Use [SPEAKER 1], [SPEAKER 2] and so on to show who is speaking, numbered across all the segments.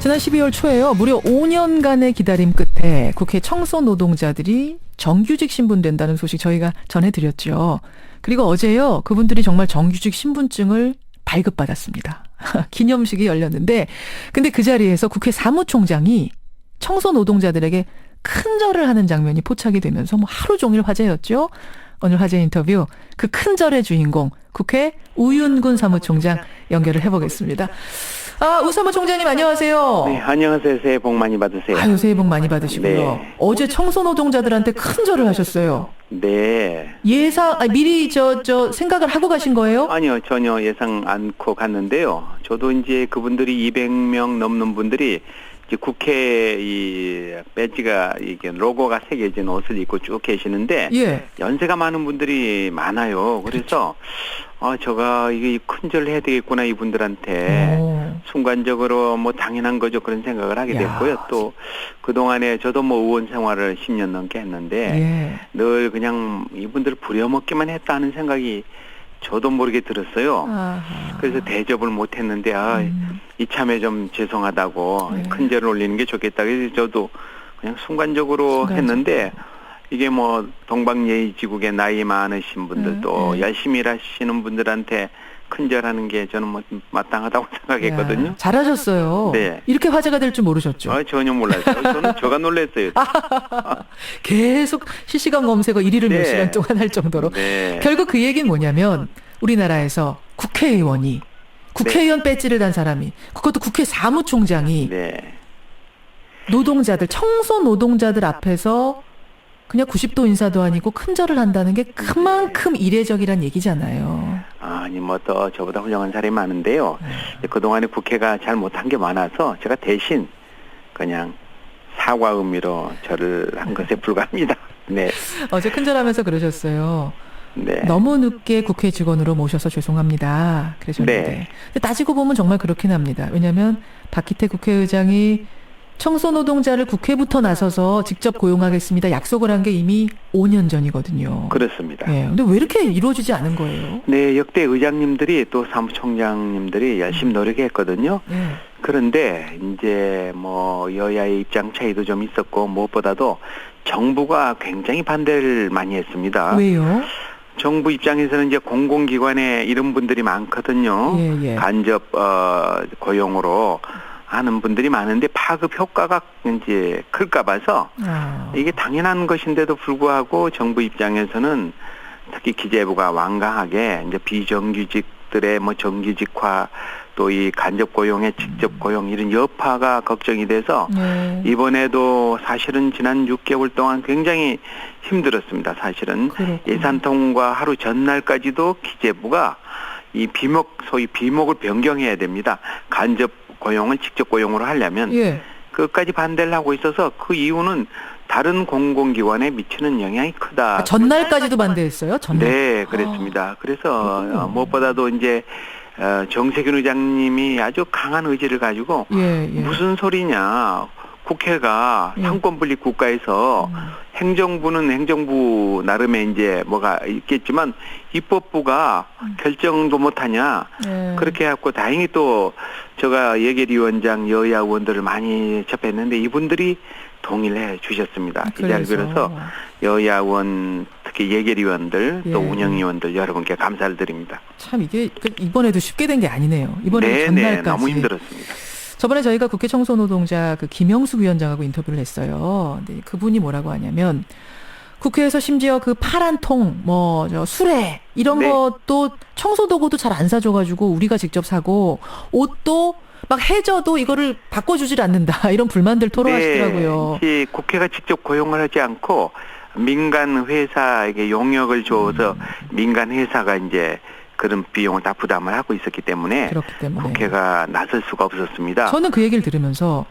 [SPEAKER 1] 지난 12월 초에요. 무려 5년간의 기다림 끝에 국회 청소 노동자들이 정규직 신분된다는 소식 저희가 전해드렸죠. 그리고 어제요. 그분들이 정말 정규직 신분증을 발급받았습니다. 기념식이 열렸는데 근데 그 자리에서 국회 사무총장이 청소 노동자들에게 큰절을 하는 장면이 포착이 되면서 뭐 하루 종일 화제였죠. 오늘 화제 인터뷰 그 큰절의 주인공 국회 우윤근 사무총장 연결을 해보겠습니다. 우 사무총장님 안녕하세요.
[SPEAKER 2] 네, 안녕하세요. 새해 복 많이 받으세요.
[SPEAKER 1] 아유, 새해 복 많이 받으시고요.
[SPEAKER 2] 네.
[SPEAKER 1] 어제 청소 노동자들한테 큰절을 하셨어요.
[SPEAKER 2] 네.
[SPEAKER 1] 미리 생각을 하고 가신 거예요?
[SPEAKER 2] 아니요, 전혀 예상 않고 갔는데요. 저도 이제 그분들이 200명 넘는 분들이 이제 국회 이 배지가 이게 로고가 새겨진 옷을 입고 쭉 계시는데
[SPEAKER 1] 예.
[SPEAKER 2] 연세가 많은 분들이 많아요. 그래서 제가 이게 큰절 해야 되겠구나 이분들한테 순간적으로 뭐 당연한 거죠 그런 생각을 하게 됐고요. 또 그동안에 저도 뭐 의원 생활을 10년 넘게 했는데 늘 그냥 이분들을 부려먹기만 했다는 생각이 저도 모르게 들었어요. 그래서 대접을 못했는데 이참에 좀 죄송하다고 큰절을 올리는 게 좋겠다. 그래서 저도 그냥 순간적으로 했는데 이게 뭐 동방예의지국의 나이 많으신 분들도 열심히 일하시는 분들한테 큰절하는 게 저는 뭐 마땅하다고 생각했거든요.
[SPEAKER 1] 잘하셨어요.
[SPEAKER 2] 네.
[SPEAKER 1] 이렇게 화제가 될 줄 모르셨죠?
[SPEAKER 2] 전혀 몰랐어요. 저는 제가 놀랐어요.
[SPEAKER 1] 계속 실시간 검색어 1위를 몇
[SPEAKER 2] 네.
[SPEAKER 1] 시간 동안 할 정도로.
[SPEAKER 2] 네.
[SPEAKER 1] 결국 그 얘기는 뭐냐면 우리나라에서 국회의원이 국회의원 배지를 단 사람이 그것도 국회 사무총장이 노동자들 청소 노동자들 앞에서 그냥 90도 인사도 아니고 큰절을 한다는 게 그만큼 이례적이란 얘기잖아요.
[SPEAKER 2] 아니 뭐 또 저보다 훌륭한 사람이 많은데요. 그동안에 국회가 잘 못한 게 많아서 제가 대신 그냥 사과 의미로 절을 한 것에 불과합니다. 네.
[SPEAKER 1] 어제 큰절하면서 그러셨어요.
[SPEAKER 2] 네.
[SPEAKER 1] 너무 늦게 국회 직원으로 모셔서 죄송합니다. 그러셨는데.
[SPEAKER 2] 네.
[SPEAKER 1] 근데 따지고 보면 정말 그렇긴 합니다. 왜냐하면 박기태 국회의장이 청소 노동자를 국회부터 나서서 직접 고용하겠습니다. 약속을 한 게 이미 5년 전이거든요.
[SPEAKER 2] 그렇습니다.
[SPEAKER 1] 네. 근데 왜 이렇게 이루어지지 않은 거예요?
[SPEAKER 2] 네, 역대 의장님들이 또 사무총장님들이 열심히 노력했거든요. 그런데 이제 뭐 여야의 입장 차이도 좀 있었고 무엇보다도 정부가 굉장히 반대를 많이 했습니다.
[SPEAKER 1] 왜요?
[SPEAKER 2] 정부 입장에서는 이제 공공기관에 이런 분들이 많거든요. 간접 고용으로 하는 분들이 많은데 파급 효과가 이제 클까 봐서 이게 당연한 것인데도 불구하고 정부 입장에서는 특히 기재부가 완강하게 이제 비정규직들의 뭐 정규직화 또 이 간접 고용의 직접 고용 이런 여파가 걱정이 돼서 이번에도 사실은 지난 6개월 동안 굉장히 힘들었습니다. 사실은 예산 통과 하루 전날까지도 기재부가 이 소위 비목을 변경해야 됩니다. 간접 고용을 직접 고용으로 하려면 그것까지 반대를 하고 있어서 그 이유는 다른 공공기관에 미치는 영향이 크다.
[SPEAKER 1] 전날까지도 반대했어요? 전날?
[SPEAKER 2] 네, 그랬습니다. 그래서 무엇보다도 이제 정세균 의장님이 아주 강한 의지를 가지고 무슨 소리냐. 국회가 상권분립 국가에서 행정부는 행정부 나름의 이제 뭐가 있겠지만 입법부가 결정도 못하냐. 그렇게 해갖고 다행히 또 제가 예결위원장 여야 의원들을 많이 접했는데 이분들이 동의를 해 주셨습니다. 이 자리를 빌어서 여야 의원 특히 예결위원들 또 운영위원들 여러분께 감사를 드립니다.
[SPEAKER 1] 참 이게 이번에도 쉽게 된 게 아니네요. 이번에 전날까지.
[SPEAKER 2] 너무 힘들었습니다.
[SPEAKER 1] 저번에 저희가 국회 청소노동자 그 김영숙 위원장하고 인터뷰를 했어요. 근데 그분이 뭐라고 하냐면 국회에서 심지어 그 파란 통, 수레 이런 것도 청소도구도 잘 안 사줘가지고 우리가 직접 사고 옷도 막 해져도 이거를 바꿔주질 않는다 이런 불만들 토로하시더라고요.
[SPEAKER 2] 네, 국회가 직접 고용을 하지 않고 민간 회사에게 용역을 줘서 민간 회사가 이제 그런 비용을 다 부담을 하고 있었기 때문에 국회가 나설 수가 없었습니다.
[SPEAKER 1] 저는 그 얘기를 들으면서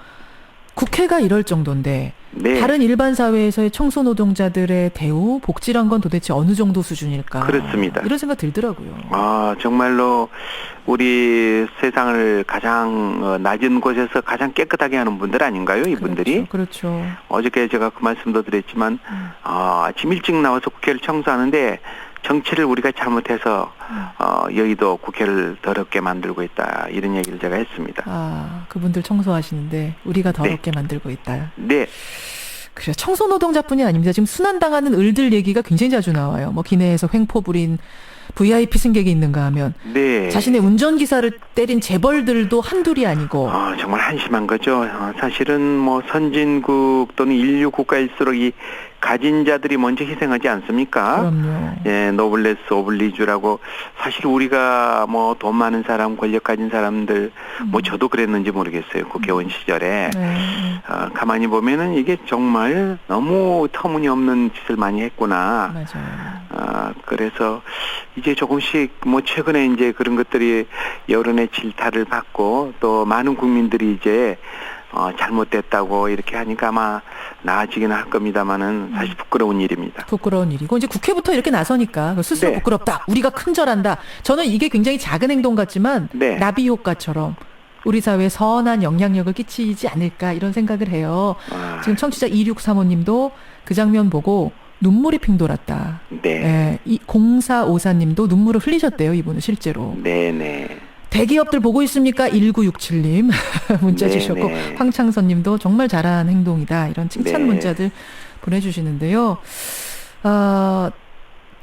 [SPEAKER 1] 국회가 이럴 정도인데 다른 일반 사회에서의 청소 노동자들의 대우, 복지란 건 도대체 어느 정도 수준일까?
[SPEAKER 2] 그렇습니다.
[SPEAKER 1] 이런 생각 들더라고요.
[SPEAKER 2] 정말로 우리 세상을 가장 낮은 곳에서 가장 깨끗하게 하는 분들 아닌가요? 이분들이?
[SPEAKER 1] 그렇죠.
[SPEAKER 2] 어저께 제가 그 말씀도 드렸지만 아침 일찍 나와서 국회를 청소하는데 정치를 우리가 잘못해서 여의도 국회를 더럽게 만들고 있다 이런 얘기를 제가 했습니다.
[SPEAKER 1] 아, 그분들 청소하시는데 우리가 더럽게 만들고 있다.
[SPEAKER 2] 네.
[SPEAKER 1] 그래, 청소 노동자뿐이 아닙니다. 지금 순환당하는 을들 얘기가 굉장히 자주 나와요. 뭐 기내에서 횡포 부린 VIP 승객이 있는가 하면
[SPEAKER 2] 네.
[SPEAKER 1] 자신의 운전기사를 때린 재벌들도 한둘이 아니고
[SPEAKER 2] 정말 한심한 거죠. 사실은 뭐 선진국 또는 인류 국가일수록 이 가진 자들이 먼저 희생하지 않습니까?
[SPEAKER 1] 그럼요.
[SPEAKER 2] 예, 노블레스 오블리주라고 사실 우리가 뭐 돈 많은 사람, 권력 가진 사람들 뭐 저도 그랬는지 모르겠어요. 국회의원 시절에. 가만히 보면은 이게 정말 너무 터무니없는 짓을 많이 했구나.
[SPEAKER 1] 맞아요.
[SPEAKER 2] 그래서 이제 조금씩 뭐 최근에 이제 그런 것들이 여론의 질타를 받고 또 많은 국민들이 이제 잘못됐다고 이렇게 하니까 아마 나아지긴 할 겁니다만은 사실 부끄러운 일입니다.
[SPEAKER 1] 부끄러운 일이고 이제 국회부터 이렇게 나서니까 스스로
[SPEAKER 2] 네.
[SPEAKER 1] 부끄럽다. 우리가 큰절한다. 저는 이게 굉장히 작은 행동 같지만
[SPEAKER 2] 네.
[SPEAKER 1] 나비 효과처럼 우리 사회에 선한 영향력을 끼치지 않을까 이런 생각을 해요. 지금 청취자 2635님도 그 장면 보고 눈물이 핑 돌았다.
[SPEAKER 2] 네.
[SPEAKER 1] 예, 이 0454님도 눈물을 흘리셨대요. 이분은 실제로.
[SPEAKER 2] 네네.
[SPEAKER 1] 대기업들 보고 있습니까? 1967님 문자 주셨고 황창선님도 정말 잘한 행동이다. 이런 칭찬 문자들 보내주시는데요.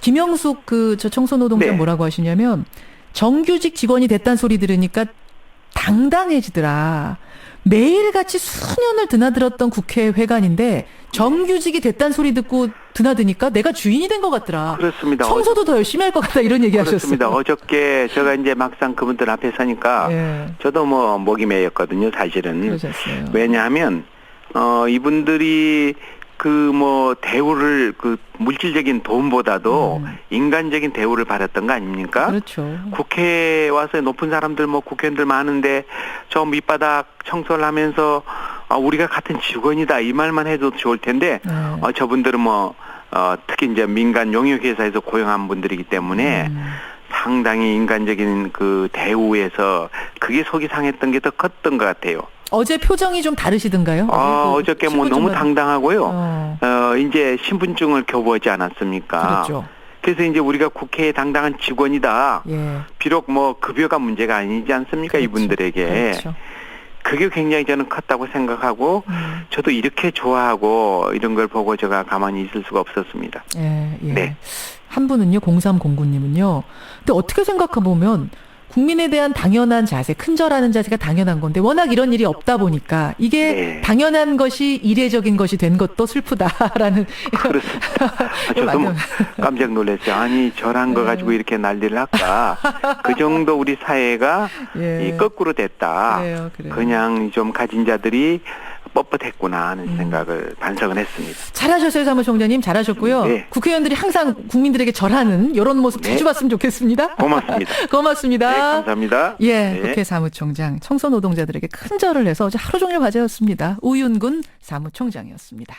[SPEAKER 1] 김영숙 저 청소노동자 뭐라고 하시냐면 정규직 직원이 됐다는 소리 들으니까 당당해지더라. 매일같이 수년을 드나들었던 국회회관인데 정규직이 됐다는 소리 듣고 드나드니까 내가 주인이 된 것 같더라.
[SPEAKER 2] 그렇습니다.
[SPEAKER 1] 청소도 더 열심히 할 것 같다 이런 얘기
[SPEAKER 2] 그렇습니다.
[SPEAKER 1] 하셨어요.
[SPEAKER 2] 어저께 제가 이제 막상 그분들 앞에 서니까 저도 뭐 목이 메였거든요. 사실은.
[SPEAKER 1] 그러셨어요.
[SPEAKER 2] 왜냐하면 이분들이 그 뭐 대우를 그 물질적인 돈보다도 인간적인 대우를 받았던 거 아닙니까?
[SPEAKER 1] 그렇죠.
[SPEAKER 2] 국회에 와서 높은 사람들 뭐 국회의원들 많은데 저 밑바닥 청소를 하면서 우리가 같은 직원이다 이 말만 해도 좋을 텐데 저분들은 뭐 특히 이제 민간 용역회사에서 고용한 분들이기 때문에 상당히 인간적인 그 대우에서 그게 속이 상했던 게 더 컸던 것 같아요.
[SPEAKER 1] 어제 표정이 좀 다르시던가요?
[SPEAKER 2] 어저께 뭐 너무 당당하고요. 이제 신분증을 교부하지 않았습니까?
[SPEAKER 1] 그렇죠.
[SPEAKER 2] 그래서 이제 우리가 국회의 당당한 직원이다. 비록 뭐 급여가 문제가 아니지 않습니까?
[SPEAKER 1] 그렇죠.
[SPEAKER 2] 이분들에게.
[SPEAKER 1] 그렇죠.
[SPEAKER 2] 그게 굉장히 저는 컸다고 생각하고 저도 이렇게 좋아하고 이런 걸 보고 제가 가만히 있을 수가 없었습니다.
[SPEAKER 1] 네. 한 분은요. 0309님은요. 근데 어떻게 생각해보면 국민에 대한 당연한 자세, 큰절하는 자세가 당연한 건데 워낙 이런 일이 없다 보니까 이게 당연한 것이 이례적인 것이 된 것도 슬프다라는.
[SPEAKER 2] 그렇습니다. 저도 뭐 깜짝 놀랐어요. 아니 절한 거 가지고 이렇게 난리를 할까. 그 정도 우리 사회가 이 거꾸로 됐다.
[SPEAKER 1] 그래요.
[SPEAKER 2] 그냥 좀 가진 자들이 뻣뻣했구나 하는 생각을 반성을 했습니다.
[SPEAKER 1] 잘하셨어요, 사무총장님. 잘하셨고요. 국회의원들이 항상 국민들에게 절하는 이런 모습 자주 봤으면 좋겠습니다.
[SPEAKER 2] 고맙습니다.
[SPEAKER 1] 고맙습니다.
[SPEAKER 2] 네, 감사합니다.
[SPEAKER 1] 국회 사무총장 청소노동자들에게 큰 절을 해서 어제 하루 종일 화제였습니다. 우윤근 사무총장이었습니다.